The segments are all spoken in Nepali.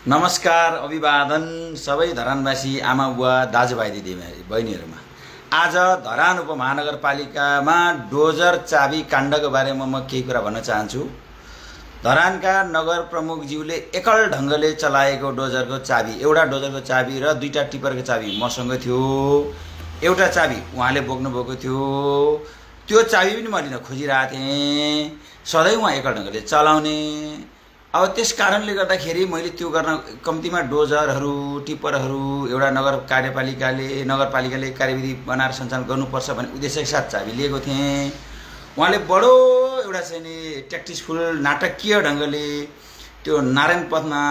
नमस्कार, अभिवादन सबै धरानवासी आमा बुवा दाजुभाइ दिदी बहिनीहरुमा। आज धरान उपमहानगरपालिकामा डोजर चाबी काण्डको बारेमा म केही कुरा भन्न चाहन्छु। धरानका नगर प्रमुखज्यूले एकल ढंगले चलाएको डोजरको चाबी, एउटा डोजरको चाबी र दुईटा टिपरको चाबी मसँग थियो। एउटा चाबी उहाँले बोक्नु भएको थियो। त्यो चाबी पनि मैले खोजिरहेको थिएँ। सधैँ उहाँ एकल ढंगले चलाउने। अब त्यस कारणले गर्दाखेरि मैले त्यो गर्न कम्तीमा डोजरहरू टिपरहरू एउटा नगरपालिकाले कार्यविधि बनाएर सञ्चालन गर्नुपर्छ भन्ने उद्देश्यका साथ चाबी लिएको थिएँ। उहाँले बडो एउटा चाहिँ नि ट्याक्टिसफुल नाटकीय ढंगले त्यो नारायण पथमा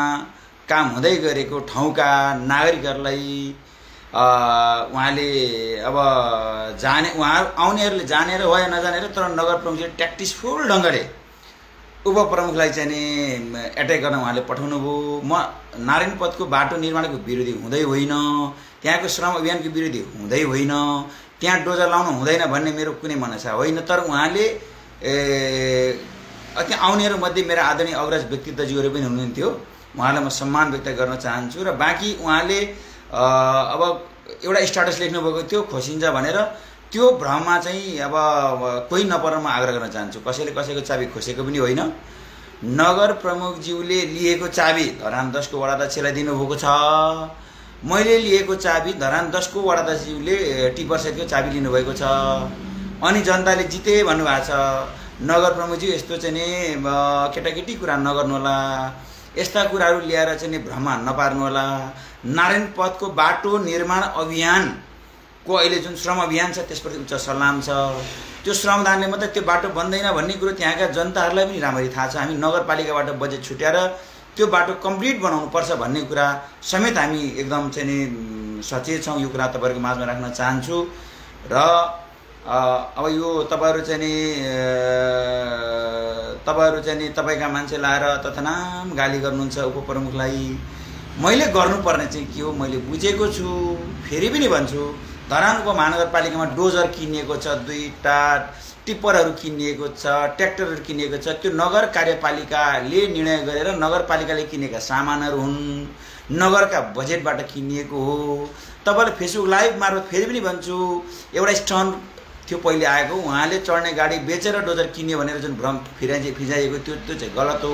काम हुँदै गरेको ठाउँका नागरिकहरूलाई उहाँले अब आउनेहरूले जानेर हो या नजानेर तर नगर प्रमुखले ट्याक्टिसफुल ढंगले उपप्रमुखलाई चाहिँ नि एट्याक गर्न उहाँले पठाउनु भयो। म नारायण पथको बाटो निर्माणको विरोधी हुँदै होइन, त्यहाँको श्रम अभियानको विरोधी हुँदै होइन, त्यहाँ डोजर लाउनु हुँदैन भन्ने मेरो कुनै मनसा होइन। तर उहाँले त्यहाँ आउनेहरू मध्ये मेरा आदरणीय अग्रज व्यक्तित्वज्यूहरू पनि हुनुहुन्थ्यो। उहाँलाई म सम्मान व्यक्त गर्न चाहन्छु। र बाँकी उहाँले अब एउटा स्ट्याटस लेख्नु भएको थियो खोसिन्छ भनेर, त्यो भ्रममा चाहिँ अब कोही नपर्नमा आग्रह गर्न चाहन्छु। कसैले कसैको चाबी खोसेको पनि होइन। नगर प्रमुखज्यूले लिएको चाबी धरान 10 को वडा अध्यक्षलाई दिनुभएको छ। मैले लिएको चाबी धरान 10 को वडा अध्यक्षज्यूले टिपर सेटको चाबी लिनुभएको छ। अनि जनताले जिते भन्नुभएको छ। नगर प्रमुखज्यू यस्तो चाहिँ नि केटाकेटी कुरा नगर्नु होला, यस्ता कुराहरू ल्याएर चाहिँ नि भ्रम नपार्नु होला। नारायण पथको बाटो निर्माण अभियान को अहिले जुन श्रम अभियान छ त्यसप्रति उच्च सलाम छ। त्यो श्रमदानले मात्रै त्यो बाटो बन्दैन भन्ने कुरो त्यहाँका जनताहरूलाई पनि राम्ररी थाहा छ। हामी नगरपालिकाबाट बजेट छुट्याएर त्यो बाटो कम्प्लिट बनाउनु पर्छ भन्ने कुरा समेत हामी एकदम चाहिँ नि सचेत छौँ। यो कुरा तपाईहरुको माझमा राख्न चाहन्छु। र अब यो तपाईहरु चाहिँ नि तपाईका मान्छे लाएर तथनाम गाली गर्नुहुन्छ उपप्रमुखलाई। मैले गर्नुपर्ने चाहिँ के हो मैले बुझेको छु। फेरि पनि भन्छु, धरान उपमहानगरपालिकामा डोजर किनिएको छ, दुईटा टिप्परहरू किनिएको छ, ट्र्याक्टरहरू किनिएको छ। त्यो नगर कार्यपालिकाले निर्णय गरेर नगरपालिकाले किनेका सामानहरू हुन्, नगरका बजेटबाट किनिएको हो। तपाईले फेसबुक लाइभ मार्फत फेरि पनि भन्छु, एउटा स्टन्ट थियो पहिले आएको, उहाँले चढ्ने गाडी बेचेर डोजर किन्यो भनेर जुन भ्रम फिजाइएको त्यो चाहिँ गलत हो।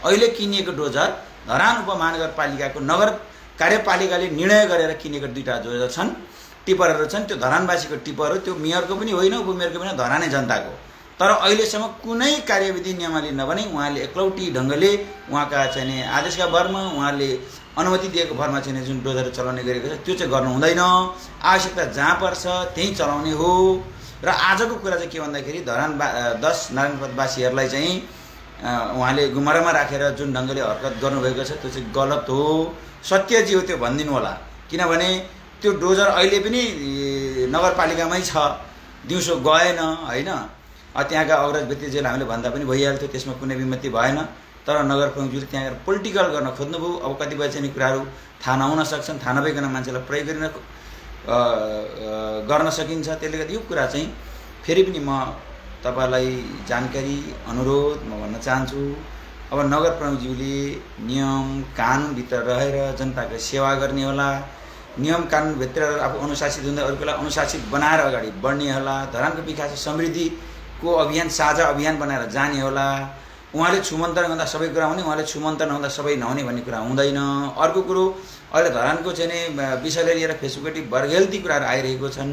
अहिले किनिएको डोजर धरान उपमहानगरपालिकाको नगर कार्यपालिकाले निर्णय गरेर किनेको दुईटा डोजर छन्, टिपरहरू छन्। त्यो धरानवासीको टिपर हो, त्यो मेयरको पनि होइन, उपमेयरको पनि, धरानै जनताको। तर अहिलेसम्म कुनै कार्यविधि नियमावली नबनी उहाँले एकलौटी ढंगले उहाँका चाहिँ आदेशका भरमा उहाँले अनुमति दिएको भरमा चाहिँ जुन डोजर चलाउने गरेको छ त्यो चाहिँ गर्नु हुँदैन। आवश्यकता जहाँ पर्छ त्यही चलाउने हो। र आजको कुरा चाहिँ के भन्दाखेरि धरान 10 नारायणपथवासीहरूलाई चाहिँ उहाँले गुमरामा राखेर जुन ढंगले हरकत गर्नुभएको छ त्यो चाहिँ गलत हो। सत्य जे हो त्यो भनिदिनु होला। किनभने त्यो डोजर अहिले पनि नगरपालिकामै छ, दिउँसो गएन होइन। त्यहाँका अग्रज व्यक्तिज्यूले हामीले भन्दा पनि भइहाल्थ्यो, त्यसमा कुनै विमति भएन। तर नगर प्रमुखज्यूले त्यहाँ पोलिटिकल गर्न खोज्नुभयो। अब कतिपय चाहिँ कुराहरू थाहा नहुन सक्छन्, थाहा नभइकन मान्छेलाई प्रयोग गर्न सकिन्छ। त्यसले गर्दा यो कुरा चाहिँ फेरि पनि म तपाईलाई जानकारी अनुरोध म भन्न चाहन्छु। अब नगर प्रमुखज्यूले नियम कानुनभित्र रहेर जनताको सेवा गर्ने होला। नियम कानुनभित्र आफू अनुशासित हुँदै अरूलाई अनुशासित बनाएर अगाडि बढ्ने होला। धरानको विकास समृद्धिको अभियान साझा अभियान बनाएर जाने होला। उहाँले छुमन्त्रण गर्दा सबै कुरा हुने, उहाँले छुमन्त्रण नहुँदा सबै नहुने भन्ने कुरा हुँदैन। अर्को कुरो, अहिले धरानको चाहिँ विषयलाई लिएर फेसबुकटी बर्गेल्ती कुराहरू आइरहेको छन्।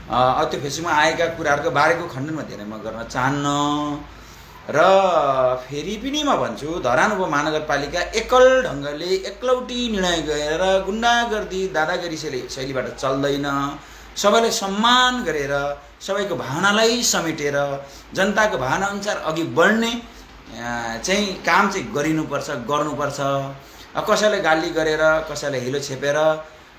अब त्यो फेसबुकमा आएका कुराहरूको बारेको खण्डनमा धेरै म गर्न चाहन्न। र फेरि पनि म भन्छु, धरान उपमहानगरपालिका एकल ढंगले एकलौटी निर्णय गरेर गुण्डागर्दी दादागिरी शैलीबाट चल्दैन। सबैलाई सम्मान गरेर सबैको भावनालाई समेटेर जनताको भावना अनुसार अघि बढ्ने चाहिँ काम चाहिँ गर्नुपर्छ। कसैले गाली गरेर कसैले हिलो छेपेर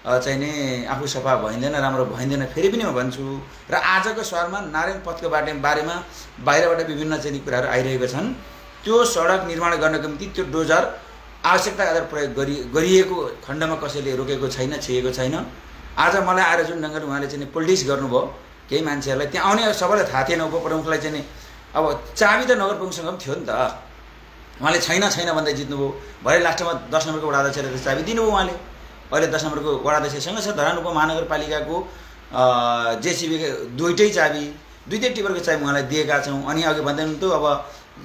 चाहिँ नि आफू सफा भइँदैन, राम्रो भइँदैन। फेरि पनि म भन्छु। र आजको स्वरमा नारायण पथको बारेमा बाहिरबाट विभिन्न चाहिँ कुराहरू आइरहेका छन्। त्यो सडक निर्माण गर्नको निम्ति त्यो डोजर आवश्यकता आधार प्रयोग गरिएको खण्डमा कसैले रोकेको छैन, छिएको छैन। आज मलाई आएर जुन ढंगले उहाँले चाहिँ पोलिटिक्स गर्नुभयो, केही मान्छेहरूलाई त्यहाँ आउने सबैलाई थाहा थिएन। उपप्रमुखलाई चाहिँ अब चाबी त नगर प्रमुखसँग पनि थियो नि त। उहाँले छैन भन्दै जित्नुभयो। भरे लास्टमा 10 नम्बरको वडा अध्यक्षले चाबी दिनुभयो उहाँले। अहिले 10 नम्बरको वडा अध्यक्षसँग छ धरान उपमहानगरपालिकाको जेसीबी दुईटै चाबी, दुईटै टिपरको चाबी उहाँलाई दिएका छौँ। अनि अघि भन्दै हुनुहुन्थ्यो अब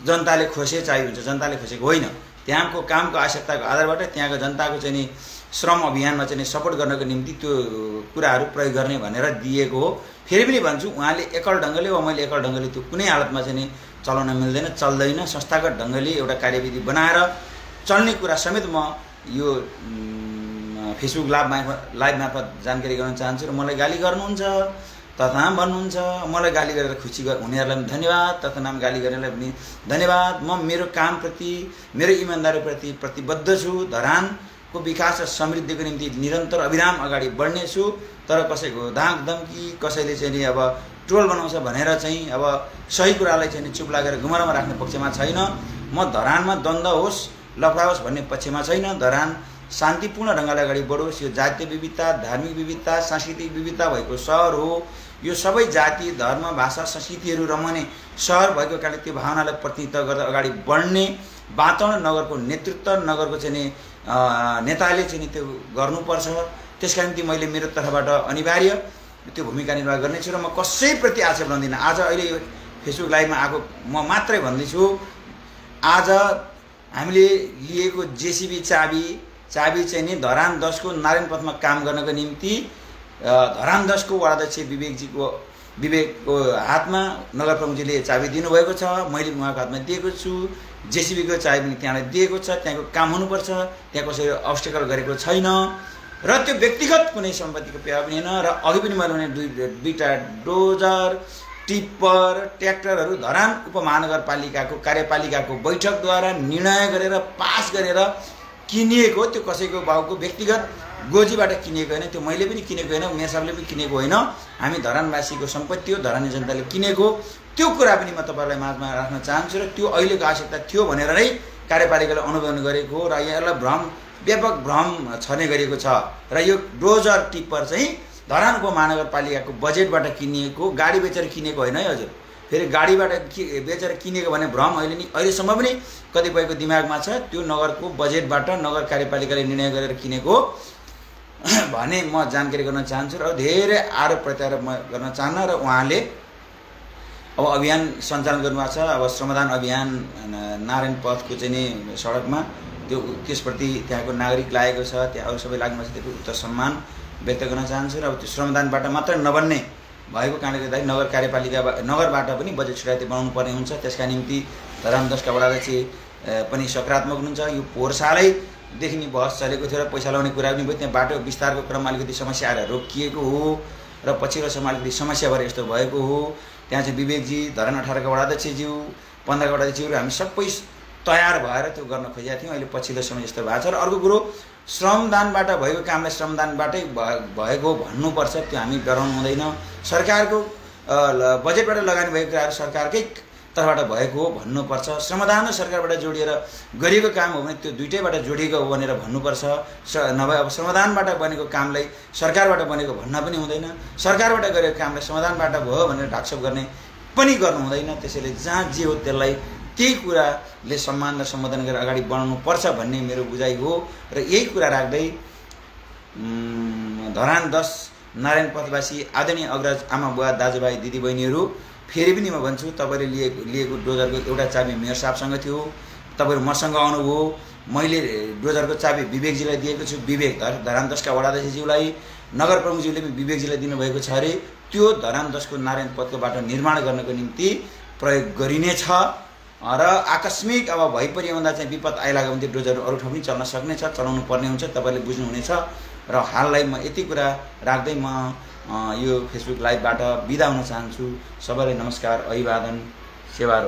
जनताले खोसे चाबी हुन्छ, जनताले खोसेको होइन। त्यहाँको कामको आवश्यकताको आधारबाट त्यहाँको जनताको चाहिँ नि श्रम अभियानमा चाहिँ सपोर्ट गर्नको निम्ति त्यो कुराहरू प्रयोग गर्ने भनेर दिएको हो। फेरि पनि भन्छु, उहाँले एकल ढङ्गले वा मैले एकल ढङ्गले त्यो कुनै हालतमा चाहिँ नि चलाउन मिल्दैन, चल्दैन। संस्थागत ढङ्गले एउटा कार्यविधि बनाएर चल्ने कुरा समेत म यो फेसबुक लाइभ मार्फत जानकारी गराउन चाहन्छु। र मलाई गाली गर्नुहुन्छ तथानाम भन्नुहुन्छ, मलाई गाली गरेर खुसी हुनेहरूलाई पनि धन्यवाद, तथानाम गाली गर्नेलाई पनि धन्यवाद। म मेरो कामप्रति, मेरो इमान्दारीप्रति प्रतिबद्ध छु। धरानको विकास र समृद्धिको निम्ति निरन्तर अविराम अगाडि बढ्नेछु। तर कसैको धाक धम्की, कसैले चाहिँ नि अब ट्रोल बनाउँछ भनेर चाहिँ अब सही कुरालाई चाहिँ चुप लागेर गुमारामा राख्ने पक्षमा छैन। म धरानमा द्वन्द्व होस्, लफडा होस् भन्ने पक्षमा छैन। धरान शान्तिपूर्ण ढङ्गले अगाडि बढोस्। यो जातीय विविधता, धार्मिक विविधता, सांस्कृतिक विविधता भएको सहर हो। यो सबै जाति, धर्म, भाषा, संस्कृतिहरू रमाउने सहर भएको कारणले त्यो भावनालाई प्रतिनिधित्व गर्दा अगाडि बढ्ने वातावरण नगरको नेतृत्व, नगरको चाहिँ नि नेताले चाहिँ नि त्यो गर्नुपर्छ। त्यसका निम्ति मैले मेरो तर्फबाट अनिवार्य त्यो भूमिका निर्वाह गर्नेछु र म कसैप्रति आक्षेप लाउँदिनँ। आज अहिले फेसबुक लाइभमा आएको म मात्रै भन्दैछु, आज हामीले लिएको जेसीबी चाबी चाहिँ नि धरान 10 को नारायण पथमा काम गर्नको निम्ति धरान 10 को वडा अध्यक्ष विवेकको हातमा नगर प्रमुखजीले चाबी दिनुभएको छ। मैले उहाँको हातमा दिएको छु। जेसीबीको चाबी पनि त्यहाँलाई दिएको छ। त्यहाँको काम हुनुपर्छ। त्यहाँ कसैले अब्स्टेकल गरेको छैन र त्यो व्यक्तिगत कुनै सम्पत्तिको पेवा पनि होइन। र अघि पनि मैले भने दुईटा डोजर, टिप्पर, ट्र्याक्टरहरू धरान उपमहानगरपालिकाको कार्यपालिकाको बैठकद्वारा निर्णय गरेर पास गरेर किनिएको, त्यो कसैको बाउको व्यक्तिगत गोजीबाट किनेको होइन, त्यो मैले पनि किनेको होइन, मेयर साहबले पनि किनेको होइन। हामी धरानवासीको सम्पत्ति हो, धरानी जनताले किनेको। त्यो कुरा पनि म तपाईँहरूलाई माझमा राख्न चाहन्छु। र त्यो अहिलेको आवश्यकता थियो भनेर नै कार्यपालिकाले अनुमोदन गरेको हो। र यसलाई व्यापक भ्रम छर्ने गरिएको छ। र यो डोजर टिप्पर चाहिँ धरान उपमहानगरपालिकाको बजेटबाट किनिएको, गाडी बेचेर किनेको होइन है हजुर। फेरि गाडीबाट बेचेर किनेको भने भ्रम अहिलेसम्म पनि कतिपयको दिमागमा छ। त्यो नगरको बजेटबाट नगर कार्यपालिकाले निर्णय गरेर किनेको भने म जानकारी गर्न चाहन्छु। र धेरै आरोप प्रत्यारोप म गर्न चाहन्न। र उहाँले अब अभियान सञ्चालन गर्नुभएको छ। अब श्रमदान अभियान नारायण पथको चाहिँ नि सडकमा त्यसप्रति त्यहाँको नागरिक लागेको छ, त्यहाँ अरू सबै लाग्नु छ। त्यसको उत्तर सम्मान व्यक्त गर्न चाहन्छु। र अब त्यो श्रमदानबाट मात्र नबन्ने भएको कारणले गर्दाखेरि नगर कार्यपालिका नगरबाट पनि बजेट छुट्याइते बनाउनु पर्ने हुन्छ। त्यसका निम्ति धरान 10 का वडा अध्यक्ष पनि सकारात्मक हुनुहुन्छ। यो पोहोर सालैदेखि नै बहस चलेको थियो र पैसा लगाउने कुरा पनि भयो। त्यहाँ बाटो विस्तारको क्रममा अलिकति समस्या आएर रोकिएको हो र पछिल्लो समय अलिकति समस्या भएर यस्तो भएको हो। त्यहाँ चाहिँ विवेकजी, धरान 18 का वडा अध्यक्षज्यू, 15 का वडा अध्यक्षज्यूहरू हामी सबै तयार भएर त्यो गर्न खोजेका थियौँ। अहिले पछिल्लो समय यस्तो भएको छ। र अर्को कुरो, श्रमदानबाट भएको कामलाई श्रमदानबाटै भएको भन्नुपर्छ, त्यो हामी डराउनु हुँदैन। सरकारको बजेटबाट लगानी भएको कुराहरू सरकारकै तर्फबाट भएको हो भन्नुपर्छ। श्रमदान र सरकारबाट जोडिएर गरिएको काम हो भने त्यो दुइटैबाट जोडिएको हो भनेर भन्नुपर्छ। नभए अब श्रमदानबाट बनेको कामलाई सरकारबाट बनेको भन्न पनि हुँदैन, सरकारबाट गरेको कामलाई श्रमदानबाट भयो भनेर ढाकछोप गर्ने पनि गर्नु हुँदैन। त्यसैले जहाँ जे हो त्यसलाई त्यही कुराले सम्मान र सम्बोधन गरेर अगाडि बढाउनुपर्छ भन्ने मेरो बुझाइ हो। र यही कुरा राख्दै धरान 10 नारायण पथवासी आदरणीय अग्रज आमा बुवा दाजुभाइ दिदीबहिनीहरू, फेरि पनि म भन्छु, तपाईँले लिएको डोजरको एउटा चाबी मेयर साहबसँग थियो, तपाईँहरू मसँग आउनुभयो। मैले डोजरको चाबी विवेकजीलाई दिएको छु। विवेक धरान 10 का वडा अध्यक्षज्यूलाई, नगर प्रमुखज्यूले पनि विवेकजीलाई दिनुभएको छ अरे। त्यो धरान 10 को नारायण पथको बाटो निर्माण गर्नको निम्ति प्रयोग गरिनेछ। र आकस्मिक अब भइपरिभन्दा चाहिँ विपद आइलाग्यो भने त्यो डोजर अरू ठाउँ पनि चल्न सक्नेछ, चलाउनु पर्ने हुन्छ, तपाईँले बुझ्नुहुनेछ। र हाललाई म यति कुरा राख्दै म यो फेसबुक लाइभबाट बिदा हुन चाहन्छु। सबैलाई नमस्कार, अभिवादन, सेवा।